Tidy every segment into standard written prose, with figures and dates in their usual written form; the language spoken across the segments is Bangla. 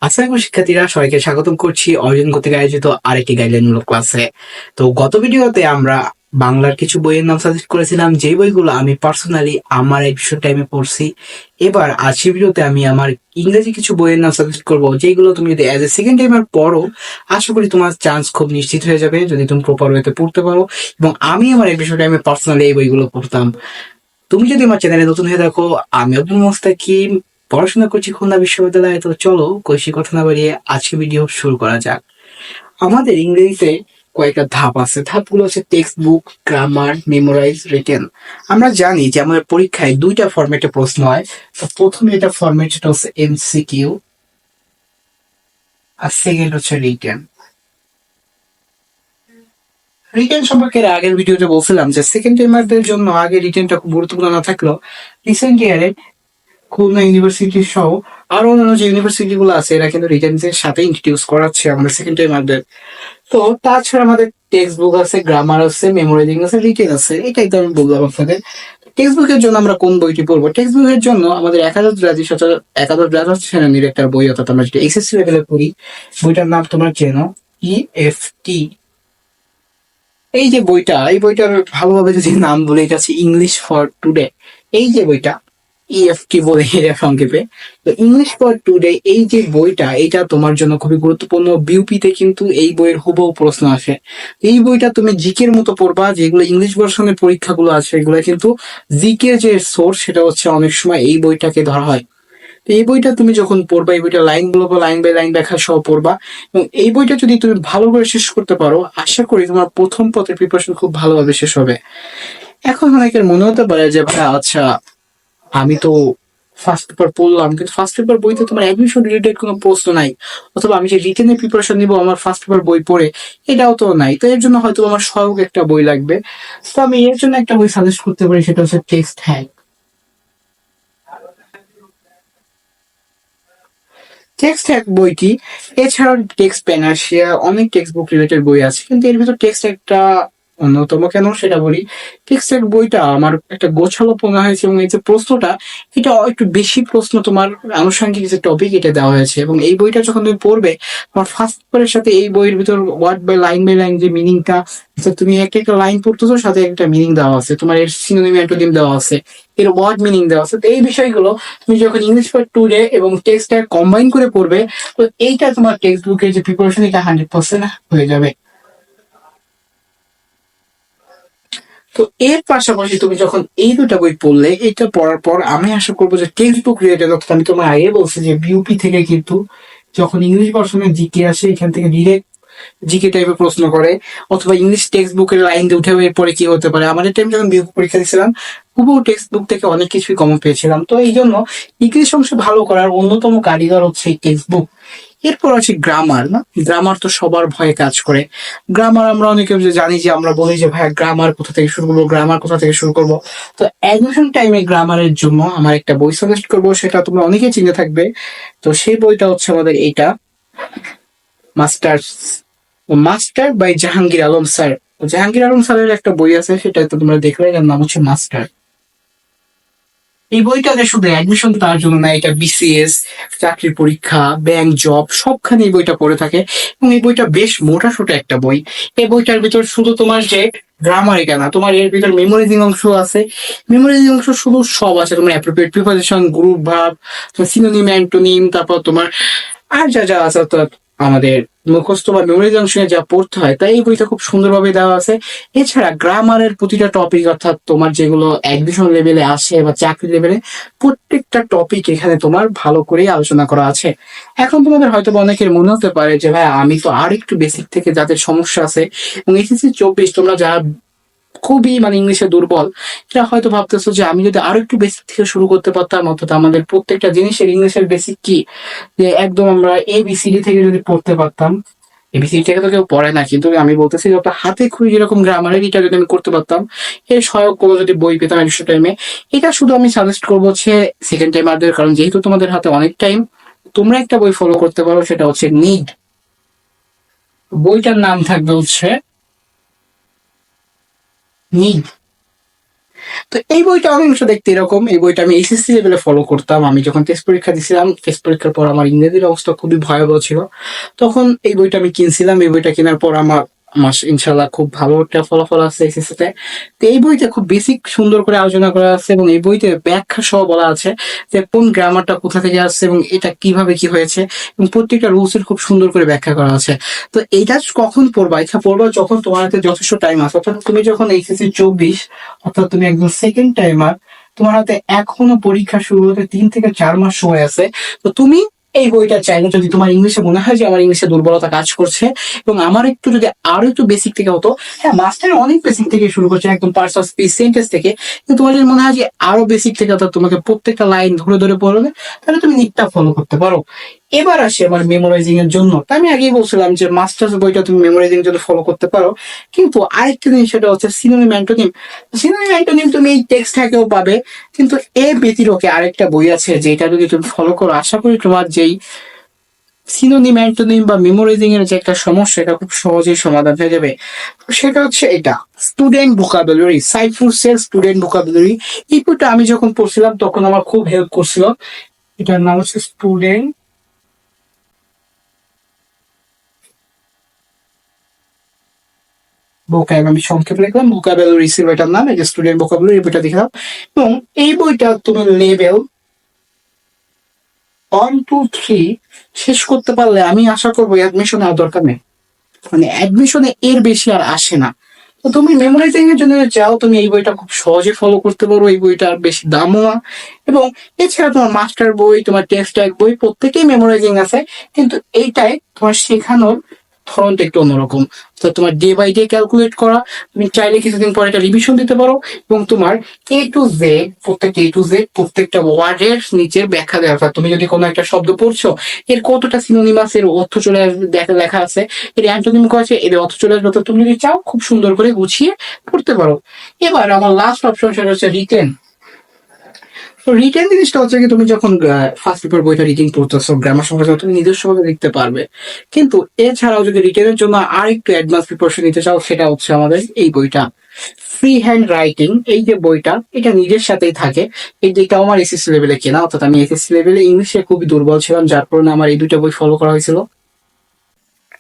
আসসালামু শিক্ষার্থীরা, সবাইকে স্বাগতম করছি অর্জন কর্তৃক আয়োজিত আরেকটি গাইডলাইনমূলক ক্লাসে। তো গত ভিডিওতে আমরা বাংলার কিছু বইয়ের নাম সাজেস্ট করেছিলাম, যে বইগুলো আমি পার্সোনালি আমার এডমিশন টাইমে পড়ছি। এবার আজকের ভিডিওতে আমি আমার ইংরেজি কিছু বইয়ের নাম সাজেস্ট করবো, যেগুলো তুমি যদি অ্যাজ এ সেকেন্ড টাইমার পড়ো, আশা করি তোমার চান্স খুব নিশ্চিত হয়ে যাবে যদি তুমি প্রপার ওয়েতে পড়তে পারো। এবং আমি আমার এডমিশন টাইমে পার্সোনালি এই বইগুলো পড়তাম। তুমি যদি আমার চ্যানেলে নতুন হয়ে দেখো, আমি আব্দুল মোস্তাকিম, পড়াশোনা করছি খুলনা বিশ্ববিদ্যালয়ে। তো চলো কৈশি কথা না বাড়িয়ে আজকে ভিডিও শুরু করা যাক। আমাদের ইংরেজিতে কয়েকটা ধাপ আছে। ধাপগুলো হচ্ছে textbook, grammar, memorise, written. আমরা জানি যে আমাদের পরীক্ষায় দুইটা ফরম্যাটে প্রশ্ন হয়। তো প্রথমে এটা ফরম্যাট, সেটা হচ্ছে এমসিকিউ, আর সেকেন্ড হচ্ছে রিটেন। রিটেন সম্পর্কে এর আগের ভিডিওতে বলছিলাম যে সেকেন্ড টাইমারদের জন্য আগে রিটেনটা খুব গুরুত্বপূর্ণ না থাকলেও রিসেন্ট ইয়ারে খুলনা ইউনিভার্সিটি সহ আরো অন্যান্য যে ইউনিভার্সিটি গুলো আছে, এরা কিন্তু রিটেন্সের সাথে ইন্ট্রোডিউস করাচ্ছে আমাদের সেকেন্ড টাইমারদের। তো তাছাড়া আমাদের টেক্সট বুক আছে, গ্রামার আছে, মেমোরাইজিং আছে, রিটেন আছে। এটাই তো আমি বললাম আপনাদের। টেক্সট বুকের জন্য আমরা কোন বইটি পড়বো? টেক্সট বুকের জন্য আমাদের একাদশ দ্বাদশ শ্রেণীর একটা বই, অর্থাৎ আমরা যেটা এসএসসি লেভেলে পড়ি, বইটার নাম তোমরা চেনো, EFT। এই যে বইটা, এই বইটার ভালোভাবে যদি নাম বলে, এটা হচ্ছে ইংলিশ ফর টুডে। এই যে বইটা, ইএফটি বলে এটা সংক্ষেপে। তো ইংলিশ ফর টুডে এই যে বইটা, এটা তোমার জন্য খুবই গুরুত্বপূর্ণ। বিউপিতে কিন্তু এই বইয়ের হুবহু প্রশ্ন আসে। এই বইটা তুমি জিকের মতো পড়বা। যেগুলো ইংলিশ ভার্সনের পরীক্ষাগুলো আছে, এগুলো কিন্তু জিকে যে সোর্স, সেটা হচ্ছে অনেক সময় এই বইটাকে ধরা হয়। তো এই বইটা তুমি যখন পড়বা, এই বইটা লাইনগুলো লাইন বাই লাইন ব্যাখ্যা সহ পড়বা। এবং এই বইটা যদি তুমি ভালো করে শেষ করতে পারো, আশা করি তোমার প্রথম পত্রের প্রিপারেশন খুব ভালোভাবে শেষ হবে। এখন অনেকের মনে হতে পারে যে ভাই, আচ্ছা আমি তো ফার্স্ট পেপার পড়লাম, কিন্তু ফার্স্ট পেপার বইতে তোমার অ্যাডমিশন রিলেটেড কোনো প্রশ্ন নাই, অথবা আমি যে রিটেনের প্রিপারেশন নিব আমার ফার্স্ট পেপার বই পড়ে, এটাও তো নাই। তো এর জন্য হয়তো আমার সহায়ক একটা বই লাগবে। তো আমি এর জন্য একটা বই সাজেস্ট করতে পারি, সেটা হচ্ছে টেক্সট হ্যাক। টেক্সট হ্যাক বইটি, এছাড়াও টেক্সট প্যানার্সিয়া, অনেক টেক্সট বুক রিলেটেড বই আছে, কিন্তু এর ভিতর টেক্সট একটা অন্যতম। কেন সেটা বলি। টেক্সট হ্যাক বইটা আমার একটা গোছালো মনে হয়েছে, এবং এই যে প্রশ্নটা, এটা একটু বেশি প্রশ্ন তোমার আনুষঙ্গিক যে টপিক, এটা দেওয়া হয়েছে। এবং এই বইটা যখন তুমি পড়বে, তোমার ফার্স্ট পেপারের সাথে এই বইয়ের ভিতর ওয়ার্ড বাই লাইন যে মিনিংটা, তুমি একটা একটা লাইন পড়তেছো, সাথে একটা মিনিং দেওয়া আছে, তোমার এর সিনোনিম অ্যান্টোনিম দেওয়া আছে, এর ওয়ার্ড মিনিং দেওয়া আছে। তো এই বিষয়গুলো তুমি যখন ইংলিশ ফর টুডে এবং টেক্সটটা কম্বাইন করে পড়বে, তো এইটা তোমার টেক্সট বুকের যে প্রিপারেশন, এটা 100% হয়ে যাবে। তো এর পাশাপাশি তুমি যখন এই দুটা বই পড়লে, এটা পড়ার পর আমি আশা করবো যে টেক্সট বুক রিলেটেড, আমি তোমার আগে বলছি যে বিউপি থেকে কিন্তু যখন ইংলিশ ভার্সনের জিকে আসে, এখান থেকে ডিরেক্ট জিকে টাইপের প্রশ্ন করে, অথবা ইংলিশ টেক্সট বুকের লাইন দিয়ে উঠে এরপরে কি হতে পারে। আমাদের টাইম যখন বিউপি পরীক্ষা দিয়েছিলাম, হুবহু টেক্সট বুক থেকে অনেক কিছুই কমন পেয়েছিলাম। তো এই জন্য ইংলিশ অংশ ভালো করার অন্যতম কারিগর হচ্ছে টেক্সট বুক। এরপর আছে গ্রামার। না, গ্রামার তো সবার ভয়ে কাজ করে। গ্রামার আমরা অনেকে যে জানি, যে আমরা বলি যে ভাই গ্রামার কোথা থেকে শুরু করবো, গ্রামার কোথা থেকে শুরু করবো। তো অ্যাডমিশন টাইমে গ্রামারের জন্য আমার একটা বই সাজেস্ট করবো, সেটা তোমরা অনেকেই চিনে থাকবে। তো সেই বইটা হচ্ছে আমাদের এইটা, master master by Jahangir Alam sir. Jahangir Alam স্যারের একটা বই আছে, সেটা তো তোমরা দেখলে, এর নাম হচ্ছে মাস্টার। এই বইটাতে শুধু অ্যাডমিশন তার জন্য না, এটা বিসিএস, চাকরির পরীক্ষা, ব্যাংক জব, সবখানে এই বইটা পড়ে থাকে। এবং এই বইটা বেশ মোটা সোটা একটা বই। এই বইটার ভিতর শুধু তোমার যে গ্রামারিকা না, তোমার এর ভিতর মেমোরাইজিং অংশ আছে। মেমোরাইজিং অংশ শুধু সব আছে, তোমার appropriate preposition, group verb, synonym antonym, তারপর তোমার আর যা যা আছে, অর্থাৎ আমাদের মুখস্থ বা মেমোরিজ অংশে যা পড়তে হয়, তাই এই বইটা খুব সুন্দরভাবে দেওয়া আছে। এছাড়া গ্রামারের প্রতিটা টপিক, অর্থাৎ তোমার যেগুলো অ্যাডমিশন লেভেলে আসে বা চাকরি লেভেলে, প্রত্যেকটা টপিক এখানে তোমার ভালো করে আলোচনা করা আছে। এখন তোমাদের হয়তো অনেকের মনে হতে পারে যে ভাই, আমি তো আর একটু বেসিক থেকে, যাদের সমস্যা আছে এবং এসএসসি 24, তোমরা যারা খুবই মানে ইংলিশে দুর্বল, এটা হয়তো ভাবতেছো যে আমি যদি আরো একটু বেসিক থেকে শুরু করতে পারতাম, অর্থাৎ আমাদের প্রত্যেকটা জিনিসের ইংলিশের বেসিক কি, যে একদম আমরা এবিসিডি থেকে যদি পড়তে পারতাম। এবিসিডি থেকে তো কেউ পড়ে না, কিন্তু আমি বলতেছি যত হাতে খুঁড়ি যেরকম গ্রামারের, এটা যদি আমি করতে পারতাম, এর সহায়ক কোনো যদি বই পেতাম এডিশন টাইমে, এটা শুধু আমি সাজেস্ট করবো হচ্ছে সেকেন্ড টাইমারদের। কারণ যেহেতু তোমাদের হাতে অনেক টাইম, তোমরা একটা বই ফলো করতে পারো, সেটা হচ্ছে নিড। বইটার নাম থাকবে হচ্ছে নিড। তো এই বইটা অনেক দেখতে এরকম। এই বইটা আমি এইচএসসি লেভেলে ফলো করতাম। আমি যখন টেস্ট পরীক্ষা দিছিলাম, টেস্ট পরীক্ষার পর আমার ইংরেজির অবস্থা খুবই ভয়াবহ ছিল, তখন এই বইটা আমি কিনছিলাম। এই বইটা কেনার পর আমার আমার ইনশাল্লাহ খুব ভালো একটা ফলাফল আছে এসএসসি তে। তো এই বইতে খুব বেসিক সুন্দর করে আলোচনা করা আছে এবং এই বইতে ব্যাখ্যা সহ বলা আছে যে কোন গ্রামারটা কোথা থেকে আসছে এবং এটা কিভাবে কি হয়েছে, এবং প্রত্যেকটা রুলস এর খুব সুন্দর করে ব্যাখ্যা করা আছে। তো এইটা কখন পড়বা? এটা পড়বা যখন তোমার হাতে যথেষ্ট টাইম আছে, অর্থাৎ তুমি যখন এইচএসসি 24, অর্থাৎ তুমি একদম সেকেন্ড টাইমার, তোমার হাতে এখনো পরীক্ষা শুরু হতে 3 থেকে 4 মাস সময় আছে। তো তুমি এই বইটা চাইলে, যদি তোমার ইংলিশে মনে হয় যে আমার ইংলিশে দুর্বলতা কাজ করছে এবং আমার একটু যদি আরো একটু বেসিক থেকে হতো, হ্যাঁ মাস্টার অনেক বেসিক থেকে শুরু করছে, একদম পার্টস অফ স্পিচ, সেন্টেন্স থেকে, কিন্তু তোমার যদি মনে হয় যে আরো বেসিক থেকে অর্থাৎ তোমাকে প্রত্যেকটা লাইন ধরে ধরে পড়বে, তাহলে তুমি নিটটা ফলো করতে পারো। এবার আসে আমার মেমোরাইজিং এর জন্য। তা আমি আগেই বলছিলাম যে মাস্টার্স বইটা তুমি মেমোরাইজিং এর জন্য ফলো করতে পারো, কিন্তু আরেকটা জিনিস সেটা হচ্ছে সিনোনিম অ্যান্টোনিম। সিনোনিম অ্যান্টোনিম তুমি এই টেক্সট থেকেও পাবে, কিন্তু এ ব্যতিরকে আরেকটা বই আছে যেটা যদি তুমি ফলো করো, আশা করি তোমার যেই সিনোনিম অ্যান্টোনিম বা মেমোরাইজিং এর যে একটা সমস্যা, এটা খুব সহজেই সমাধান হয়ে যাবে। সেটা হচ্ছে এটা, স্টুডেন্ট ভোকাবুলারি, সাইফুরসের স্টুডেন্ট ভোকাবুলারি। এই বইটা আমি যখন পড়ছিলাম তখন আমার খুব হেল্প করছিল। এটার নাম হচ্ছে স্টুডেন্ট ভোকাব, আমি সংক্ষেপে লিখলাম ভোকাবুলারি ছিল এটার নাম। এই যে স্টুডেন্ট ভোকাবুলারি বইটা দেখলাম, এবং এই বইটা তুমি লেভেল 1, 2, 3 শেষ করতে পারলে আমি আশা করবো অ্যাডমিশন আর দরকার নেই, মানে অ্যাডমিশনে এর বেশি আর আসে না। তো তুমি মেমোরাইজিং এর জন্য চাও, তুমি এই বইটা খুব সহজে ফলো করতে পারো। এই বইটা আর বেশি দামও না, এবং এছাড়া তোমার মাস্টার বই, তোমার টেক্সট বই প্রত্যেকেই মেমোরাইজিং আছে, কিন্তু এইটাই তোমার শেখানোর ধরনটা একটু অন্যরকম। তো তোমার ডে বাই ডে ক্যালকুলেট করা, তুমি চাইলে কিছুদিন পরে একটা রিভিশন দিতে পারো, এবং তোমার A to Z, প্রত্যেকটা A to Z প্রত্যেকটা ওয়ার্ডের নিচের ব্যাখ্যা দেওয়া। অর্থাৎ তুমি যদি কোনো একটা শব্দ পড়ছো, এর কতটা সিনোনিমাস, এর অর্থ চলে আসবে লেখা আছে, এর অ্যান্টোনিম আছে, এর অর্থ চলে আসবে। তো তুমি যদি চাও খুব সুন্দর করে গুছিয়ে পড়তে পারো। এবার আমার লাস্ট অপশন সেটা হচ্ছে রিটেন। তো রিটেন জিনিসটা হচ্ছে কি, তুমি যখন ফার্স্ট পেপার বইটা রিডিং করতেছো, গ্রামার সংখ্যা তুমি নিজস্ব ভাবে লিখতে পারবে, কিন্তু এছাড়াও যদি রিটেনের জন্য আর একটু অ্যাডভান্স প্রিপারেশন নিতে চাও, সেটা হচ্ছে আমাদের এই বইটা ফ্রি হ্যান্ড রাইটিং। এই যে বইটা, এটা নিজের সাথেই থাকে। এই যেটা আমার এসএসসি লেভেলে কেনা, অর্থাৎ আমি এসএসসি লেভেলে ইংলিশে খুবই দুর্বল ছিলাম, যার কারণে আমার এই দুইটা বই ফলো করা হয়েছিল।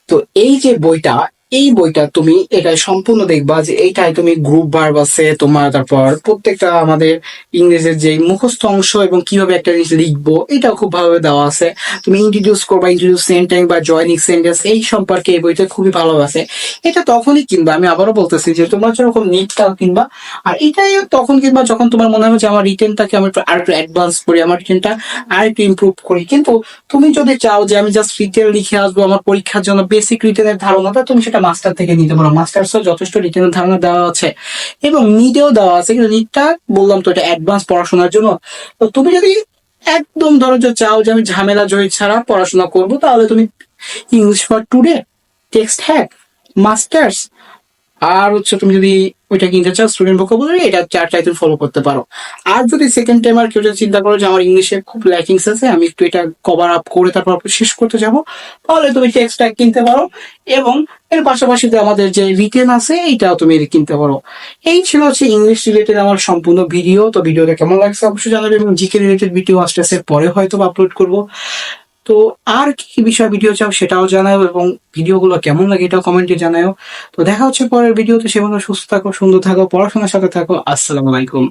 তো এই যে বইটা, এই বইটা তুমি এটা সম্পূর্ণ দেখবা যে এইটাই তুমি গ্রুপ ভার্ব আছে তোমার, তারপর প্রত্যেকটা আমাদের ইংরেজির যে মুখস্থ অংশ এবং কিভাবে একটা জিনিস লিখবো এটাও খুব ভালোভাবে দেওয়া আছে। তুমি ইন্ট্রোডিউস করবা, ইন্ট্রোডিউস সেন্টেন্স বা জয়নিং সেন্টেন্স, এই সম্পর্কে এই বইটা খুবই ভালো আছে। এটা তখনই কিনবা, আমি আবারও বলতেছি যে তোমরা যখন নিটটা কিনবা, আর এটাই তখন কিনবা যখন তোমার মনে হবে যে আমার রিটেনটাকে আমি আর একটু অ্যাডভান্স করি, আমার রিটেনটা আর একটু ইমপ্রুভ করি। কিন্তু তুমি যদি চাও যে আমি জাস্ট রিটেন লিখে আসবো আমার পরীক্ষার জন্য, বেসিক রিটেনের ধারণাটা তুমি সেটা মাস্টার থেকে নিতে পারো। মাস্টার্সও যথেষ্ট রিটেনের ধারণা দেওয়া আছে এবং নিটেও দেওয়া আছে, কিন্তু নিটটা বললাম তো এটা অ্যাডভান্স পড়াশোনার জন্য। তো তুমি যদি একদম ধরো যে চাও যে আমি ঝামেলা জয়ী ছাড়া পড়াশোনা করবো, তাহলে তুমি English for today, text hack, masters, আর হচ্ছে তুমি যদি ওইটা কিনতে চাও স্টুডেন্ট ভোকাবুলারি, এটা চারটাই তুমি ফলো করতে পারো। আর যদি সেকেন্ড টাইম আর কেউ যদি চিন্তা করো যে আমার ইংলিশে খুব ল্যাকিংস আছে, আমি একটু এটা কভার আপ করে তারপর শেষ করতে যাব, তাহলে তুমি টেক্সটটা কিনতে পারো, এবং এর পাশাপাশি যে আমাদের যে রিটেন আছে এইটাও তুমি কিনতে পারো। এই ছিল হচ্ছে ইংলিশ রিলেটেড আমার সম্পূর্ণ ভিডিও। তো ভিডিওটা কেমন লাগছে অবশ্যই জানাবে, এবং জিকে রিলেটেড ভিডিও আস্তে আস্তে পরে হয়তো আপলোড করবো। তো আর কি কি বিষয় ভিডিও চাও সেটাও জানাও, এবং ভিডিওগুলো কেমন লাগে এটাও কমেন্টে জানাও। তো দেখা হচ্ছে পরের ভিডিওতে। সে সুস্থ থাকো, সুন্দর থাকো, পড়াশোনার সাথে থাকো। আসসালামু আলাইকুম।